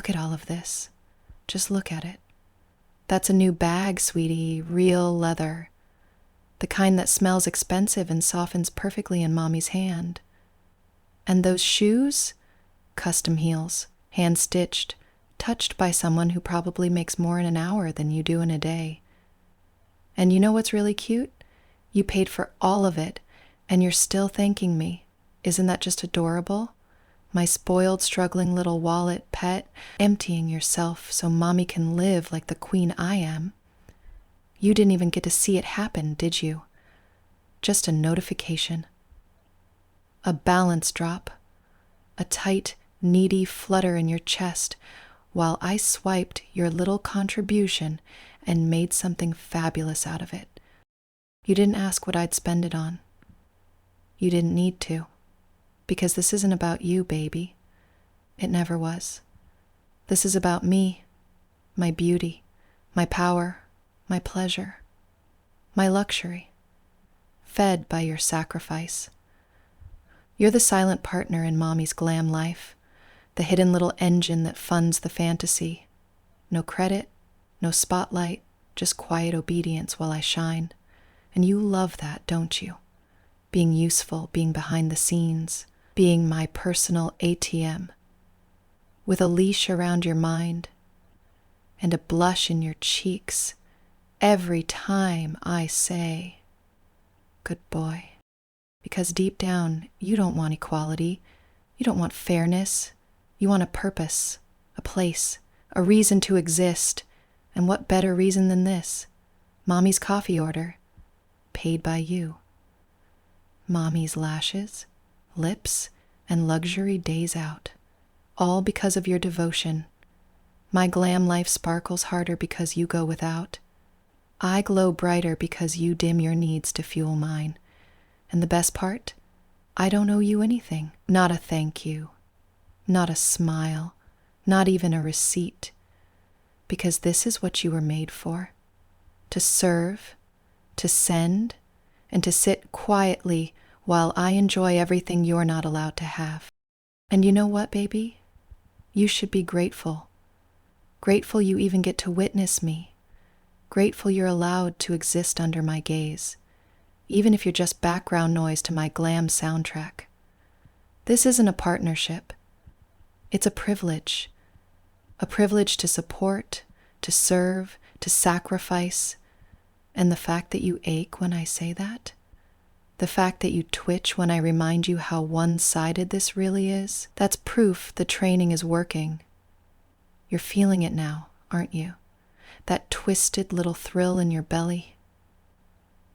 Look at all of this. Just look at it. That's a new bag, sweetie, real leather. The kind that smells expensive and softens perfectly in Mommy's hand. And those shoes? Custom heels, hand-stitched, touched by someone who probably makes more in an hour than you do in a day. And you know what's really cute? You paid for all of it, and you're still thanking me. Isn't that just adorable? My spoiled, struggling little wallet pet, emptying yourself so Mommy can live like the queen I am. You didn't even get to see it happen, did you? Just a notification. A balance drop. A tight, needy flutter in your chest while I swiped your little contribution and made something fabulous out of it. You didn't ask what I'd spend it on. You didn't need to. Because this isn't about you, baby. It never was. This is about me, my beauty, my power, my pleasure, my luxury, fed by your sacrifice. You're the silent partner in Mommy's glam life, the hidden little engine that funds the fantasy. No credit, no spotlight, just quiet obedience while I shine. And you love that, don't you? Being useful, being behind the scenes, being my personal ATM, with a leash around your mind and a blush in your cheeks every time I say, good boy. Because deep down, you don't want equality, you don't want fairness, you want a purpose, a place, a reason to exist. And what better reason than this? Mommy's coffee order, paid by you. Mommy's lashes, lips, and luxury days out, all because of your devotion. My glam life sparkles harder because you go without. I glow brighter because you dim your needs to fuel mine. And the best part? I don't owe you anything. Not a thank you. Not a smile. Not even a receipt. Because this is what you were made for. To serve, to send, and to sit quietly while I enjoy everything you're not allowed to have. And you know what, baby? You should be grateful. Grateful you even get to witness me. Grateful you're allowed to exist under my gaze, even if you're just background noise to my glam soundtrack. This isn't a partnership. It's a privilege to support, to serve, to sacrifice. And the fact that you ache when I say that, the fact that you twitch when I remind you how one-sided this really is, that's proof the training is working. You're feeling it now, aren't you? That twisted little thrill in your belly.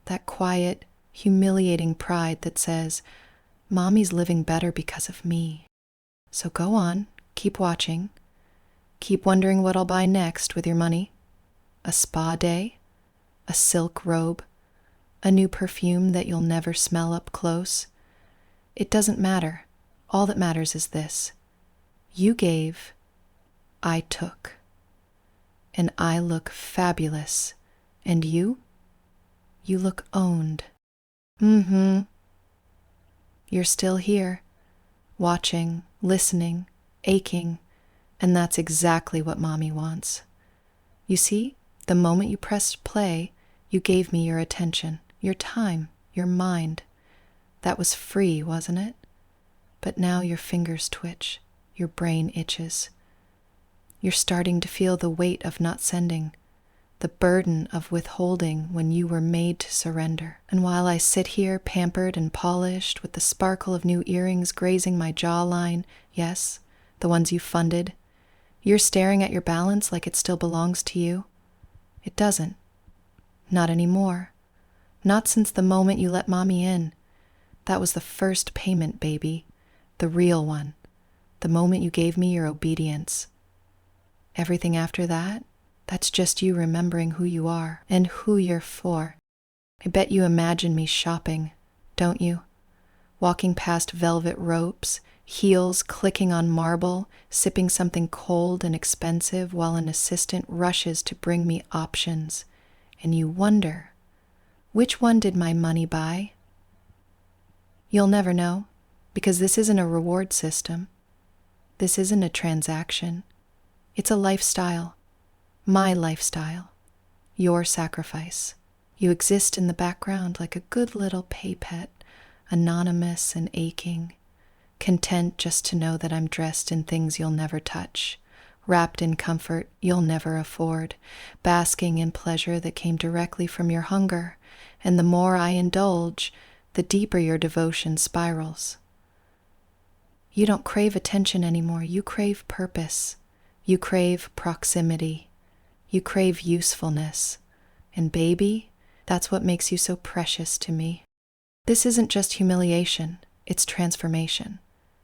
That quiet, humiliating pride that says, Mommy's living better because of me. So go on, keep watching. Keep wondering what I'll buy next with your money. A spa day? A silk robe? A new perfume that you'll never smell up close? It doesn't matter. All that matters is this. You gave, I took. And I look fabulous. And you? You look owned. You're still here, watching, listening, aching, and that's exactly what Mommy wants. You see, the moment you pressed play, you gave me your attention, your time, your mind. That was free, wasn't it? But now your fingers twitch, your brain itches. You're starting to feel the weight of not sending, the burden of withholding when you were made to surrender. And while I sit here pampered and polished with the sparkle of new earrings grazing my jawline, yes, the ones you funded, you're staring at your balance like it still belongs to you. It doesn't. Not anymore. Not since the moment you let Mommy in. That was the first payment, baby. The real one. The moment you gave me your obedience. Everything after that, that's just you remembering who you are and who you're for. I bet you imagine me shopping, don't you? Walking past velvet ropes, heels clicking on marble, sipping something cold and expensive while an assistant rushes to bring me options. And you wonder, which one did my money buy? You'll never know, because this isn't a reward system. This isn't a transaction. It's a lifestyle. My lifestyle. Your sacrifice. You exist in the background like a good little pay pet, anonymous and aching, content just to know that I'm dressed in things you'll never touch, wrapped in comfort you'll never afford, basking in pleasure that came directly from your hunger, and the more I indulge, the deeper your devotion spirals. You don't crave attention anymore. You crave purpose. You crave proximity. You crave usefulness. And baby, that's what makes you so precious to me. This isn't just humiliation, it's transformation.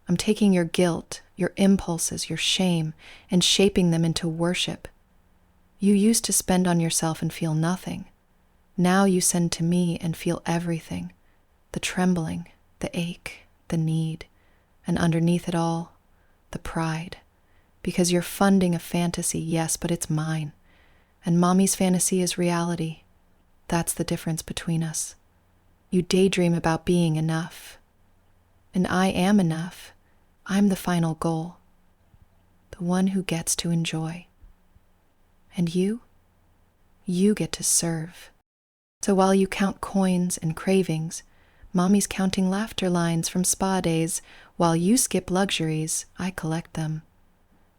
I'm taking your guilt, your impulses, your shame, and shaping them into worship. You used to spend on yourself and feel nothing. Now you send to me and feel everything. The trembling, the ache, the need, and underneath it all, the pride. Because you're funding a fantasy, yes, but it's mine. And mommy's fantasy is reality. That's the difference between us. You daydream about being enough. And I am enough. I'm the final goal. The one who gets to enjoy. And you? You get to serve. So while you count coins and cravings, mommy's counting laughter lines from spa days. While you skip luxuries, I collect them.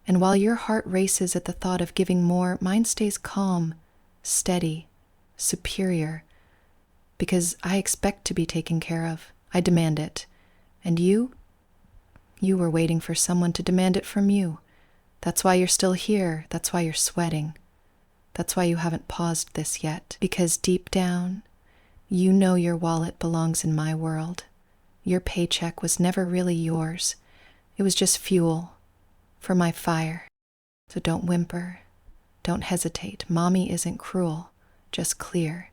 And while your heart races at the thought of giving more, mine stays calm, steady, superior, because I expect to be taken care of. I demand it. And you were waiting for someone to demand it from you. That's why you're still here. That's why you're sweating. That's why you haven't paused this yet. Because deep down, you know your wallet belongs in my world. Your paycheck was never really yours. It was just fuel for my fire. So don't whimper. Don't hesitate. Mommy isn't cruel. Just clear.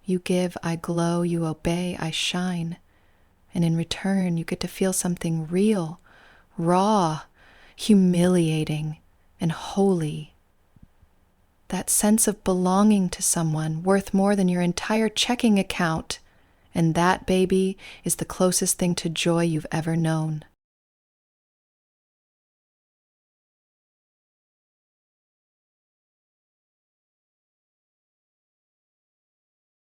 You give, I glow, you obey, I shine. And in return, you get to feel something real, raw, humiliating, and holy. That sense of belonging to someone worth more than your entire checking account. And that, baby, is the closest thing to joy you've ever known.